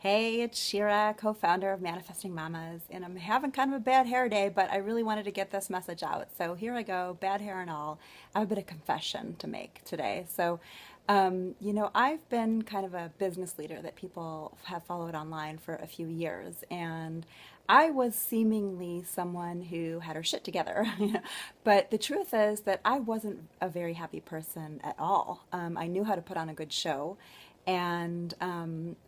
Hey, it's Shira, co-founder of Manifesting Mamas, and I'm having kind of a bad hair day, but I really wanted to get this message out. So here I go, bad hair and all. I have a bit of confession to make today. I've been kind of a business leader that people have followed online for a few years, and I was seemingly someone who had her shit together. But the truth is that I wasn't a very happy person at all. I knew how to put on a good show, and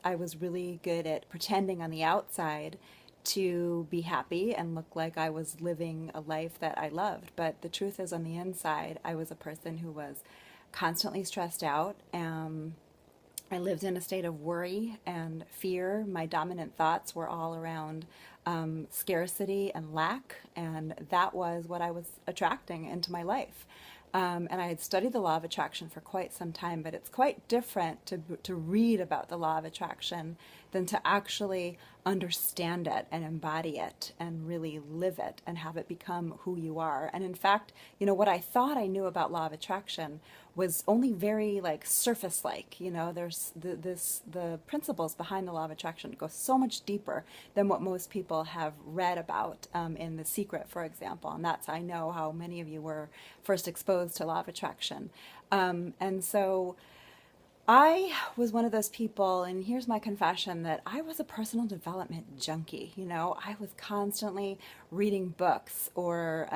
I was really good at pretending on the outside to be happy and look like I was living a life that I loved. But the truth is, on the inside, I was a person who was constantly stressed out. I lived in a state of worry and fear. My dominant thoughts were all around scarcity and lack, and that was what I was attracting into my life. And I had studied the law of attraction for quite some time, but it's quite different to read about the law of attraction than to actually understand it and embody it and really live it and have it become who you are. And in fact, what I thought I knew about law of attraction was only very like surface like. There's the principles behind the law of attraction go so much deeper than what most people have read about in The Secret, for example. And that's, I know, how many of you were first exposed to law of attraction. And so I was one of those people, and here's my confession, that I was a personal development junkie. I was constantly reading books or,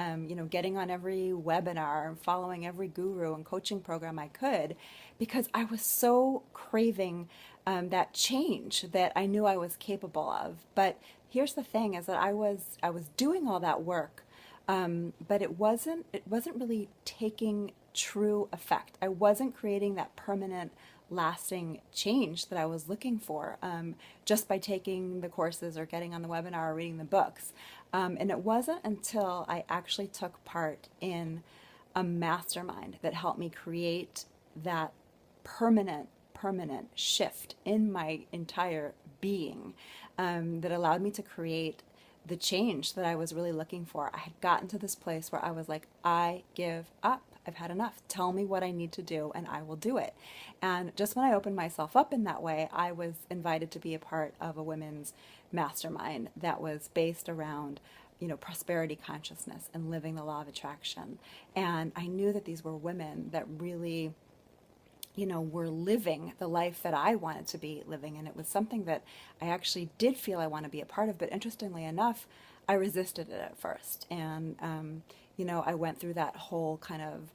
getting on every webinar and following every guru and coaching program I could because I was so craving that change that I knew I was capable of. But here's the thing is that I was doing all that work, but it wasn't really taking true effect. I wasn't creating that permanent, lasting change that I was looking for just by taking the courses or getting on the webinar or reading the books. And it wasn't until I actually took part in a mastermind that helped me create that permanent shift in my entire being that allowed me to create the change that I was really looking for. I had gotten to this place where I was like, I give up. I've had enough. Tell me what I need to do and I will do it. And just when I opened myself up in that way, I was invited to be a part of a women's mastermind that was based around prosperity consciousness and living the law of attraction. And I knew that these were women that really were living the life that I wanted to be living. And it was something that I actually did feel I want to be a part of. But interestingly enough, I resisted it at first. And, I went through that whole kind of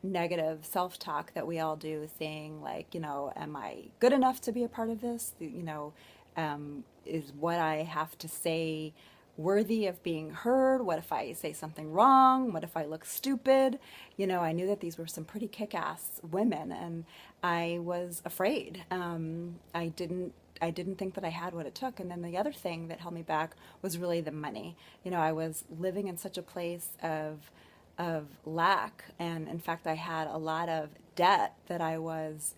negative self-talk that we all do, saying like, am I good enough to be a part of this? Is what I have to say worthy of being heard? What if I say something wrong? What if I look stupid? I knew that these were some pretty kick-ass women, and I was afraid. I didn't think that I had what it took. And then the other thing that held me back was really the money. I was living in such a place of lack, and in fact, I had a lot of debt that I was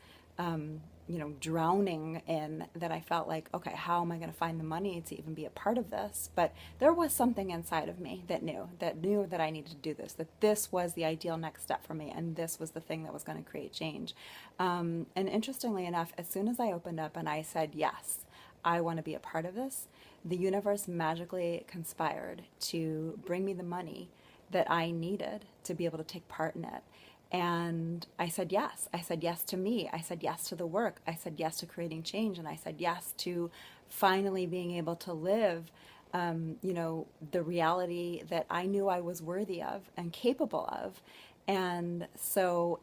drowning in, that I felt like, okay, how am I going to find the money to even be a part of this? But there was something inside of me that knew that I needed to do this, that this was the ideal next step for me, and this was the thing that was going to create change. And interestingly enough, as soon as I opened up and I said, yes, I want to be a part of this, the universe magically conspired to bring me the money that I needed to be able to take part in it. And I said yes. I said yes to me. I said yes to the work. I said yes to creating change. And I said yes to finally being able to live, the reality that I knew I was worthy of and capable of. And so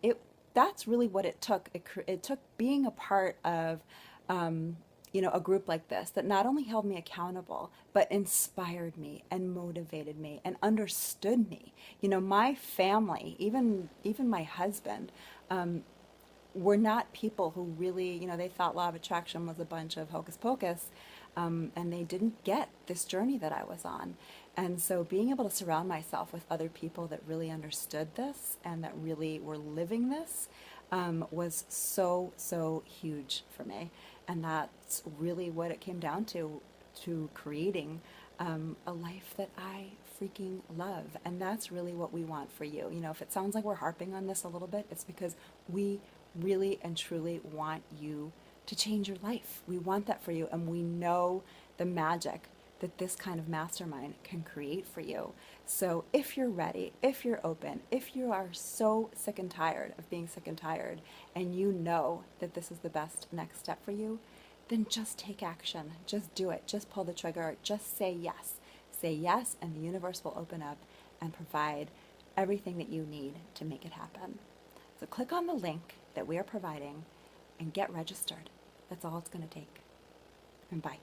that's really what it took. It took being a part of, a group like this that not only held me accountable, but inspired me and motivated me and understood me. My family, even my husband, were not people who really, they thought law of attraction was a bunch of hocus pocus, and they didn't get this journey that I was on. And so being able to surround myself with other people that really understood this and that really were living this was so, so huge for me. And that's really what it came down to creating a life that I freaking love. And that's really what we want for you. If it sounds like we're harping on this a little bit, it's because we really and truly want you to change your life. We want that for you, and we know the magic that this kind of mastermind can create for you. So if you're ready, if you're open, if you are so sick and tired of being sick and tired, and you know that this is the best next step for you, then just take action. Just do it. Just pull the trigger. Just say yes. Say yes, and the universe will open up and provide everything that you need to make it happen. So click on the link that we are providing and get registered. That's all it's going to take. And bye.